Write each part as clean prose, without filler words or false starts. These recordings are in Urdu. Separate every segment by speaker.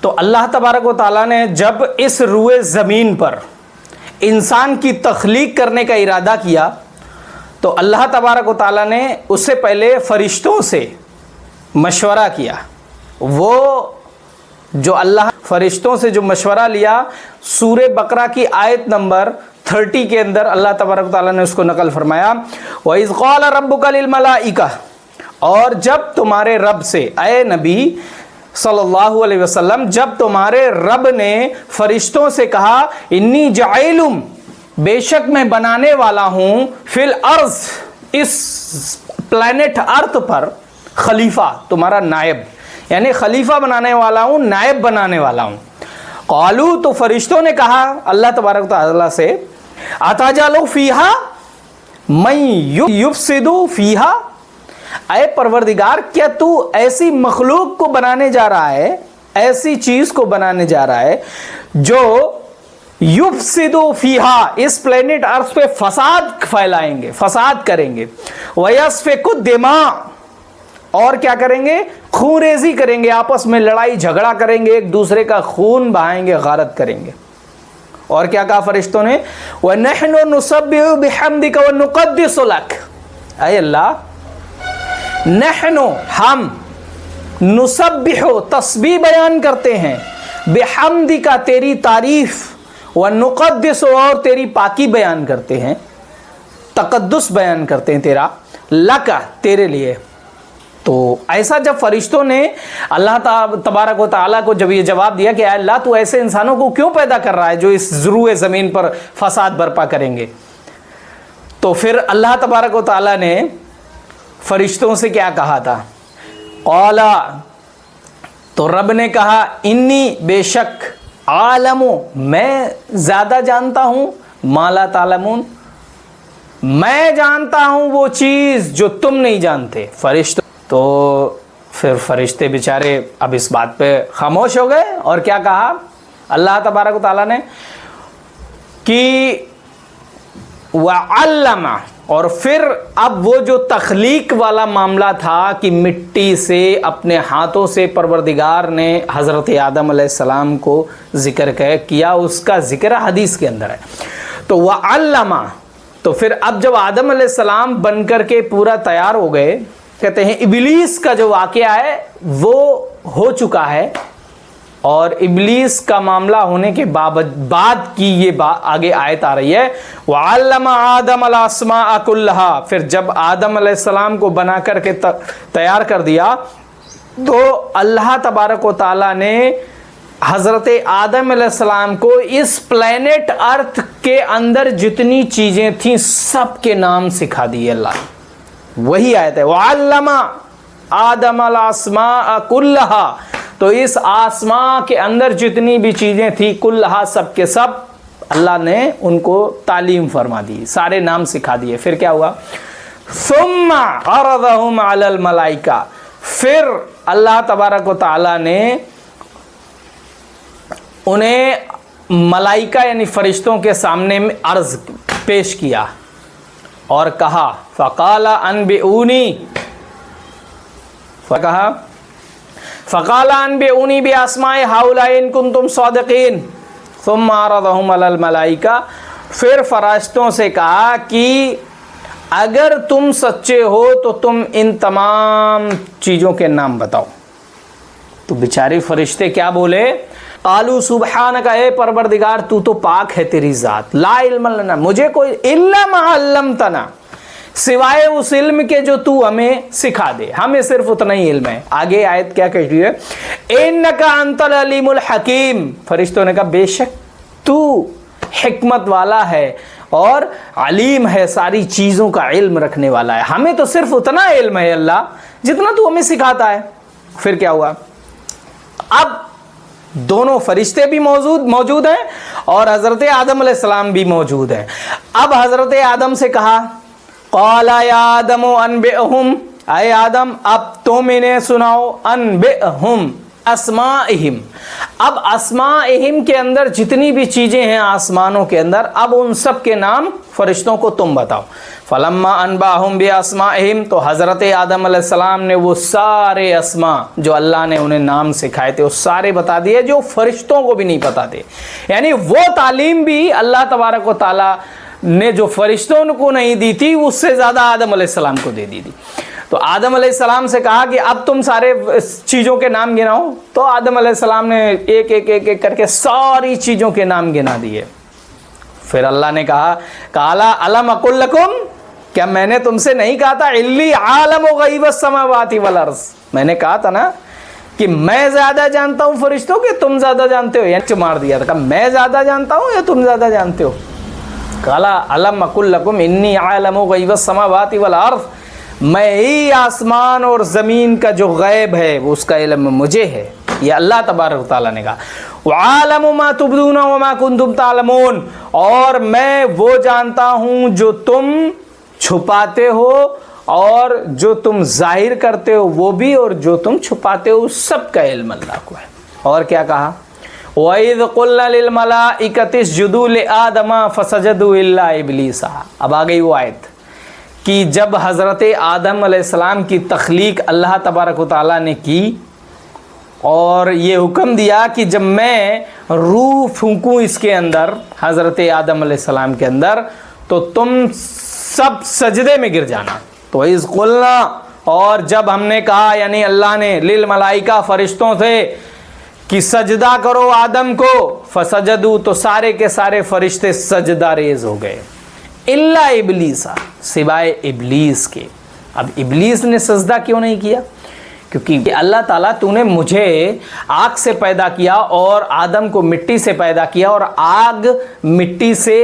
Speaker 1: تو اللہ تبارک و تعالیٰ نے جب اس روئے زمین پر انسان کی تخلیق کرنے کا ارادہ کیا تو اللہ تبارک و تعالیٰ نے اس سے پہلے فرشتوں سے مشورہ کیا. وہ جو اللہ فرشتوں سے جو مشورہ لیا سورہ بقرہ کی آیت نمبر 30 کے اندر اللہ تبارک و تعالیٰ نے اس کو نقل فرمایا. وَإِذْ قَالَ رَبُّكَ لِلْمَلَائِكَةِ، اور جب تمہارے رب سے، اے نبی صلی اللہ علیہ وسلم، جب تمہارے رب نے فرشتوں سے کہا انی جاعلم، بے شک میں بنانے والا ہوں، فی الارض، اس پلانٹ ارتھ پر، خلیفہ، تمہارا نائب، یعنی خلیفہ بنانے والا ہوں، نائب بنانے والا ہوں. قالو، تو فرشتوں نے کہا اللہ تبارک و تعالیٰ سے اتجعل فیہا من یفسد فیہا، اے پروردگار کیا تو ایسی مخلوق کو بنانے جا رہا ہے، ایسی چیز کو بنانے جا رہا ہے جو یفسد فیہا، اس پلانٹ ارتھ پہ فساد پھیلائیں گے، فساد کریں گے، ویسفک الدماء، اور کیا کریں گے، خون ریزی کریں گے، آپس میں لڑائی جھگڑا کریں گے، ایک دوسرے کا خون بہائیں گے، غارت کریں گے. اور کیا کہا فرشتوں نے، وَنَحْنُ نُسَبِّحُ بِحَمْدِكَ وَنُقَدِّسُ لَكَ، اے اللہ، نحنو، ہم، نسبح، تسبیح بیان کرتے ہیں، بحمدک، تیری تعریف، ونقدس، اور تیری پاکی بیان کرتے ہیں، تقدس بیان کرتے ہیں تیرا، لک، تیرے لیے. تو ایسا جب فرشتوں نے اللہ تبارک و تعالیٰ کو جب یہ جواب دیا کہ اے اللہ تو ایسے انسانوں کو کیوں پیدا کر رہا ہے جو اس ضروع زمین پر فساد برپا کریں گے، تو پھر اللہ تبارک و تعالیٰ نے فرشتوں سے کیا کہا تھا، قالا، تو رب نے کہا انی، بے شک، عالم، میں زیادہ جانتا ہوں، ما لا تعلمون، میں جانتا ہوں وہ چیز جو تم نہیں جانتے. فرشتوں، تو پھر فرشتے بیچارے اب اس بات پہ خاموش ہو گئے، اور کیا کہا اللہ تبارک و تعالیٰ نے کہ وَعَلَّمَ، اور پھر اب وہ جو تخلیق والا معاملہ تھا کہ مٹی سے اپنے ہاتھوں سے پروردگار نے حضرت آدم علیہ السلام کو ذکر کیا، اس کا ذکر حدیث کے اندر ہے. تو وَعَلَّمَ، تو پھر اب جب آدم علیہ السلام بن کر کے پورا تیار ہو گئے، کہتے ہیں ابلیس کا جو واقعہ ہے وہ ہو چکا ہے، اور ابلیس کا معاملہ ہونے کے بعد کی یہ آگے آیت آ رہی ہے، وَعَلَّمَ آدَمَ الْأَسْمَاءَ كُلَّهَا، پھر جب آدم علیہ السلام کو بنا کر کے تیار کر دیا تو اللہ تبارک و تعالیٰ نے حضرت آدم علیہ السلام کو اس پلانٹ ارتھ کے اندر جتنی چیزیں تھیں سب کے نام سکھا دیے اللہ نے. وہی آیت ہے وَعَلَّمَ آدَمَ الْأَسْمَاءَ كُلَّهَا، تو اس آسمان کے اندر جتنی بھی چیزیں تھیں کلہا، سب کے سب اللہ نے ان کو تعلیم فرما دی، سارے نام سکھا دیے. پھر کیا ہوا، ثم عرضهم علی الملائکہ، پھر اللہ تبارک و تعالیٰ نے انہیں ملائکہ یعنی فرشتوں کے سامنے میں عرض پیش کیا اور کہا فقال انبئونی، فقال انبئونی باسماء ہؤلاء ان کنتم صادقین ثم عرضهم علی الملائکہ، پھر فرشتوں سے کہا کہ اگر تم سچے ہو تو تم ان تمام چیزوں کے نام بتاؤ. تو بیچارے فرشتے کیا بولے، قالوا سبحانک، اے پروردگار تو تو پاک ہے، تیری ذات، لا علم لنا، مجھے کوئی الا ما علمتنا، سوائے اس علم کے جو تو ہمیں سکھا دے، ہمیں صرف اتنا ہی علم ہے. آگے آیت کیا کہتی ہے، انک انت العلیم الحکیم، فرشتوں نے کہا بے شک تو حکمت والا ہے اور علیم ہے، ساری چیزوں کا علم رکھنے والا ہے، ہمیں تو صرف اتنا علم ہے اللہ جتنا تو ہمیں سکھاتا ہے. پھر کیا ہوا، اب دونوں فرشتے بھی موجود ہیں اور حضرت آدم علیہ السلام بھی موجود ہیں. اب حضرت آدم سے کہا قال یا آدم انبئہم، اے آدم اب تم انہیں سناؤ، انبئہم اسمائہم، اب اسماءہم کے اندر جتنی بھی چیزیں ہیں آسمانوں کے اندر، اب ان سب کے نام فرشتوں کو تم بتاؤ۔ فلما انباہم باسماءہم، تو حضرت آدم علیہ السلام نے وہ سارے اسماء جو اللہ نے انہیں نام سکھائے تھے وہ سارے بتا دیے جو فرشتوں کو بھی نہیں پتا تھے، یعنی وہ تعلیم بھی اللہ تبارک و تعالیٰ نے جو فرشتوں کو نہیں دی تھی اس سے زیادہ آدم علیہ السلام کو دے دی تھی۔ تو آدم علیہ السلام سے کہا کہ اب تم سارے چیزوں کے نام گناؤ، تو آدم علیہ السلام نے ایک ایک ایک ایک کر کے ساری چیزوں کے نام گنا دیے۔ پھر اللہ نے کہا قالا الم اقل لکم، کیا میں نے تم سے نہیں کہا تھا انی عالم غیب السماوات والارض، میں نے کہا تھا نا کہ میں زیادہ جانتا ہوں فرشتوں کے تم زیادہ جانتے ہو، یعنی مار دیا تھا، میں زیادہ جانتا ہوں یا تم زیادہ جانتے ہو۔ قالا الم اقل لکم انی عالم غیب السماوات والارض، میں ہی آسمان اور زمین کا جو غیب ہے وہ اس کا علم مجھے ہے، یہ اللہ تبارک و تعالیٰ نے کہا۔ وعالم ما تبدون وما کنتم تعلمون، اور میں وہ جانتا ہوں جو تم چھپاتے ہو اور جو تم ظاہر کرتے ہو وہ بھی، اور جو تم چھپاتے ہو سب کا علم اللہ کو ہے۔ اور کیا کہا؟ وَإِذْ قُلْنَا لِلْمَلَائِكَةِ اسْجُدُوا لِآدَمَ فَسَجَدُوا إِلَّا إِبْلِيسَ۔ اب آ گئی وہ آیت کہ جب حضرت آدم علیہ السلام کی تخلیق اللہ تبارک و تعالیٰ نے کی اور یہ حکم دیا کہ جب میں روح پھونکوں اس کے اندر، حضرت آدم علیہ السلام کے اندر، تو تم سب سجدے میں گر جانا۔ تو اذ قلنا، اور جب ہم نے کہا یعنی اللہ نے للملائکہ فرشتوں سے کہ سجدہ کرو آدم کو، فسجدوا، تو سارے کے سارے فرشتے سجدہ ریز ہو گئے، الا ابلیس، سوائے ابلیس کے۔ اب ابلیس نے سجدہ کیوں نہیں کیا؟ کیونکہ اللہ تعالیٰ تو نے مجھے آگ سے پیدا کیا اور آدم کو مٹی سے پیدا کیا، اور آگ مٹی سے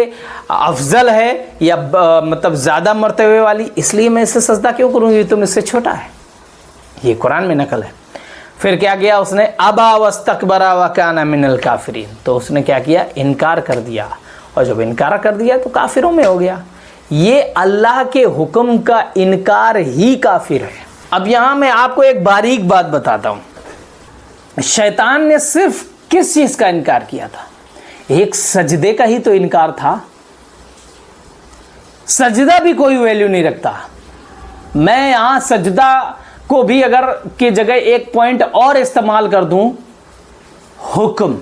Speaker 1: افضل ہے یا مطلب زیادہ مرتبے والی، اس لیے میں اسے سجدہ کیوں کروں گی، تم اس سے چھوٹا ہے۔ یہ قرآن میں نقل ہے۔ پھر کیا کیا اس نے؟ ابا واستکبر وکان من الکافرین، تو اس نے کیا کیا؟ انکار کر دیا، اور جب انکار کر دیا تو کافروں میں ہو گیا۔ یہ اللہ کے حکم کا انکار ہی کافر ہے۔ اب یہاں میں آپ کو ایک باریک بات بتاتا ہوں، شیطان نے صرف کس چیز کا انکار کیا تھا؟ ایک سجدے کا ہی تو انکار تھا۔ سجدہ بھی کوئی ویلیو نہیں رکھتا۔ میں یہاں سجدہ کو بھی اگر کی جگہ ایک پوائنٹ اور استعمال کر دوں، حکم،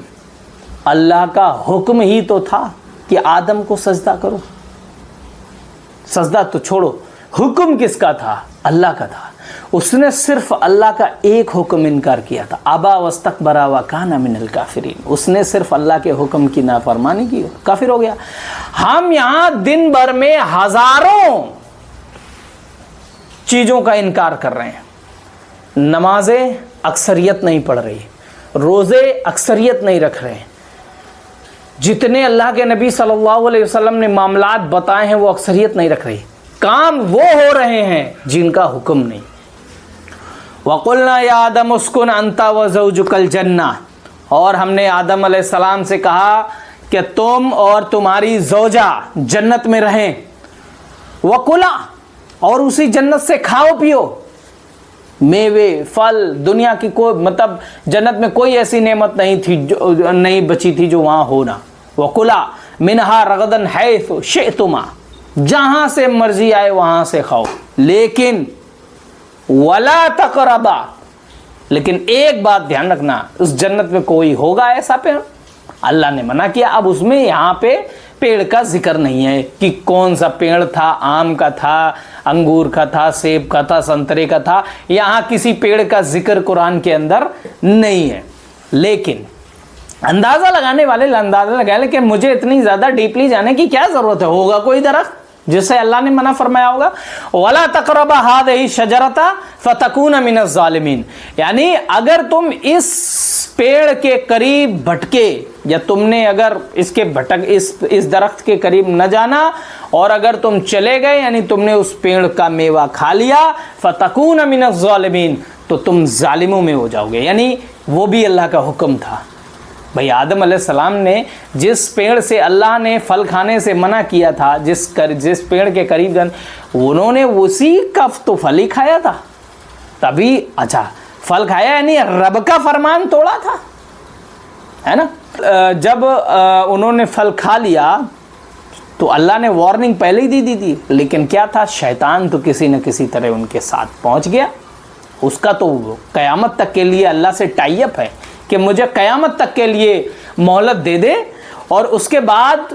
Speaker 1: اللہ کا حکم ہی تو تھا کہ آدم کو سجدہ کرو۔ سجدہ تو چھوڑو، حکم کس کا تھا؟ اللہ کا تھا۔ اس نے صرف اللہ کا ایک حکم انکار کیا تھا، ابا واستکبر وکان من الکافرین، اس نے صرف اللہ کے حکم کی نافرمانی کی، کافر ہو گیا۔ ہم یہاں دن بھر میں ہزاروں چیزوں کا انکار کر رہے ہیں۔ نمازیں اکثریت نہیں پڑھ رہی، روزے اکثریت نہیں رکھ رہے ہیں، جتنے اللہ کے نبی صلی اللہ علیہ وسلم نے معاملات بتائے ہیں وہ اکثریت نہیں رکھ رہی، کام وہ ہو رہے ہیں جن کا حکم نہیں۔ وَقُلْنَا يَا آدَمُ اسْكُنْ أَنْتَ وَزَوْجُكَ الْجَنَّةَ، اور ہم نے آدم علیہ السلام سے کہا کہ تم اور تمہاری زوجہ جنت میں رہیں، وَقُلَا، اور اسی جنت سے کھاؤ پیو، میوے پھل، دنیا کی کوئی مطلب جنت میں کوئی ایسی نعمت نہیں تھی جو نہیں بچی تھی جو وہاں ہونا۔ وَقُلَا مِنْهَا رَغَدًا حَيْثُ شِئْتُمَا، جہاں سے مرضی آئے وہاں سے کھاؤ، لیکن وَلَا تَقْرَبَا، لیکن ایک بات دھیان رکھنا، اس جنت میں کوئی ہوگا ایسا پیڑ؟ اللہ نے منع کیا۔ اب اس میں یہاں پہ پیڑ کا ذکر نہیں ہے کہ کون سا پیڑ تھا، آم کا تھا، انگور کا تھا، سیب کا تھا، سنترے کا تھا، یہاں کسی پیڑ کا ذکر قرآن کے اندر نہیں ہے۔ لیکن اندازہ لگانے والے اندازہ لگائیں، لیکن مجھے اتنی زیادہ ڈیپلی جانے کی کیا ضرورت ہے؟ ہوگا کوئی درخت جس سے اللہ نے منع فرمایا ہوگا؟ وَلَا تَقْرَبَا هَٰذِهِ الشَّجَرَةَ فَتَكُونَ مِنَ الظَّالِمِينَ، یعنی اگر تم اس پیڑ کے قریب بھٹکے، یا تم نے اگر اس کے اس درخت کے قریب نہ جانا اور اگر تم چلے گئے یعنی تم نے اس پیڑ کا میوہ کھا لیا، فَتَكُونَ مِنَ الظَّالِمِينَ، تو تم ظالموں میں ہو جاؤ گے۔ یعنی وہ بھی اللہ کا حکم تھا۔ بھئی آدم علیہ السلام نے جس پیڑ سے اللہ نے پھل کھانے سے منع کیا تھا، جس پیڑ کے قریب انہوں نے اسی کا تو پھل ہی کھایا تھا، تبھی اچھا پھل کھایا یعنی رب کا فرمان توڑا تھا۔ ہے نا. جب انہوں نے پھل کھا لیا تو اللہ نے وارننگ پہلے ہی دی تھی، لیکن کیا تھا، شیطان تو کسی نہ کسی طرح ان کے ساتھ پہنچ گیا. اس کا تو قیامت تک کے لیے اللہ سے ٹائی اپ ہے کہ مجھے قیامت تک کے لیے مہلت دے دے، اور اس کے بعد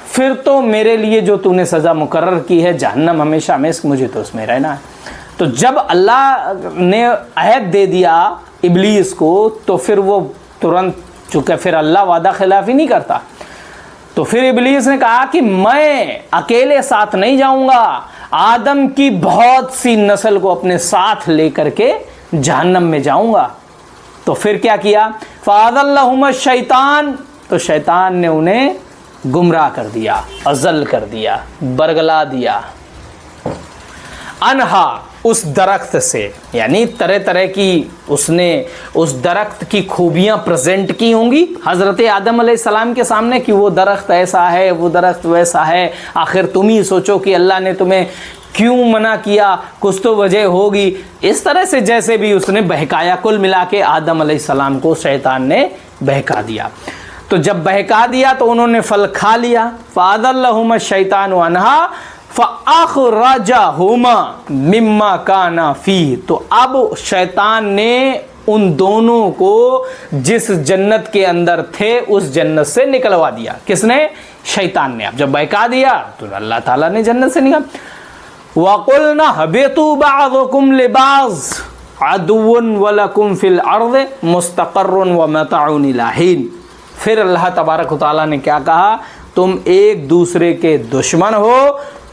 Speaker 1: پھر تو میرے لیے جو تو نے سزا مقرر کی ہے جہنم، ہمیشہ ہمیشہ مجھے تو اس میں رہنا ہے. تو جب اللہ نے عہد دے دیا ابلیس کو تو پھر وہ ترنت، چونکہ پھر اللہ وعدہ خلافی نہیں کرتا، تو پھر ابلیس نے کہا کہ میں اکیلے ساتھ نہیں جاؤں گا، آدم کی بہت سی نسل کو اپنے ساتھ لے کر کے جہنم میں جاؤں گا. تو پھر کیا کیا، فَأَضَلَّهُمَ الشَّيْطَانُ، تو شیطان نے انہیں گمراہ کر دیا، اضل کر دیا، برگلا دیا. انہا، اس درخت سے، یعنی طرح طرح کی اس نے اس درخت کی خوبیاں پریزنٹ کی ہوں گی حضرت آدم علیہ السلام کے سامنے کہ وہ درخت ایسا ہے، وہ درخت ویسا ہے. آخر تم ہی سوچو کہ اللہ نے تمہیں کیوں منع کیا، کچھ تو وجہ ہوگی. اس طرح سے جیسے بھی اس نے بہکایا، کل ملا کے آدم علیہ السلام کو شیطان نے بہکا دیا. تو جب بہکا دیا تو انہوں نے پھل کھا لیا. فَأَضَلَّهُمَ الشَّيْطَانُ عَنْهَا فَأَخْرَجَهُمَا مِمَّا كَانَ فِيهِ، تو اب شیطان نے ان دونوں کو جس جنت کے اندر تھے اس جنت سے نکلوا دیا. کس نے؟ شیطان نے. اب جب بہکا دیا تو اللہ تعالیٰ نے جنت سے نکال. وَقُلْنَا اهْبِطُوا بَعْضُكُمْ لِبَعْضٍ عَدُوٌّ وَلَكُمْ فِي الْأَرْضِ مُسْتَقَرٌّ وَمَتَاعٌ إِلَىٰ حِينٍ. پھر اللہ تبارک و تعالیٰ نے کیا کہا، تم ایک دوسرے کے دشمن ہو،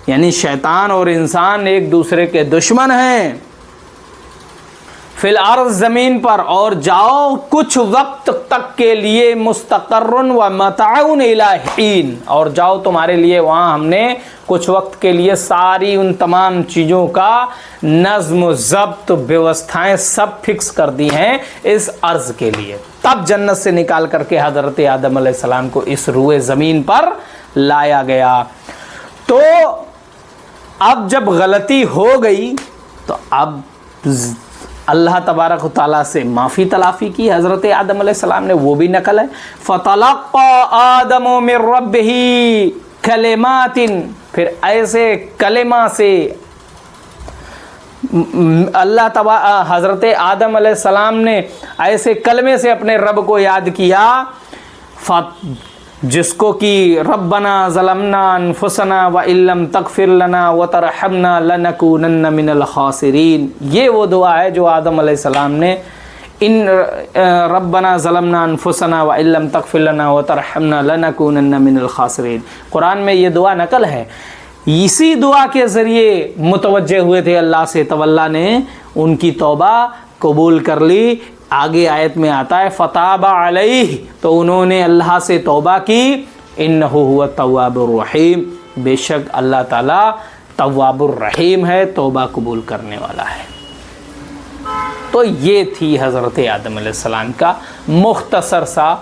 Speaker 1: یعنی شیطان اور انسان ایک دوسرے کے دشمن ہیں. فی الارض، زمین پر، اور جاؤ کچھ وقت تک کے لیے، مستقرن و متاعن الی حین، اور جاؤ تمہارے لیے وہاں ہم نے کچھ وقت کے لیے ساری ان تمام چیزوں کا نظم و ضبط، ویوستھائیں سب فکس کر دی ہیں اس عرض کے لیے. تب جنت سے نکال کر کے حضرت آدم علیہ السلام کو اس روئے زمین پر لایا گیا. تو اب جب غلطی ہو گئی تو اب اللہ تبارک و تعالیٰ سے معافی تلافی کی حضرت آدم علیہ السلام نے، وہ بھی نقل ہے. فَتَلَقَّى آدَمُ مِن رَبِّهِ كَلِمَاتٍ، پھر ایسے کلمہ سے حضرت آدم علیہ السلام نے ایسے کلمے سے اپنے رب کو یاد کیا جس کو کہ ربنا ظلمنا انفسنا وَإِن لَّمْ تَغْفِرْ لَنَا وَتَرْحَمْنَا لَنَكُونَنَّ مِنَ الْخَاسِرِينَ. یہ وہ دعا ہے جو آدم علیہ السلام نے ربنا ظلمنا انفسنا وَإِن لَّمْ تَغْفِرْ لَنَا وَتَرْحَمْنَا لَنَكُونَنَّ مِنَ الْخَاسِرِينَ. قرآن میں یہ دعا نقل ہے. اسی دعا کے ذریعے متوجہ ہوئے تھے اللہ سے، تو اللہ نے ان کی توبہ قبول کر لی. آگے آیت میں آتا ہے فتاب علیہ، تو انہوں نے اللہ سے توبہ کی. انہ هو التواب الرحیم، بے شک اللہ تعالیٰ تواب الرحیم ہے، توبہ قبول کرنے والا ہے. تو یہ تھی حضرت آدم علیہ السلام کا مختصر سا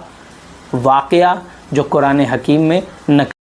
Speaker 1: واقعہ جو قرآن حکیم میں نقل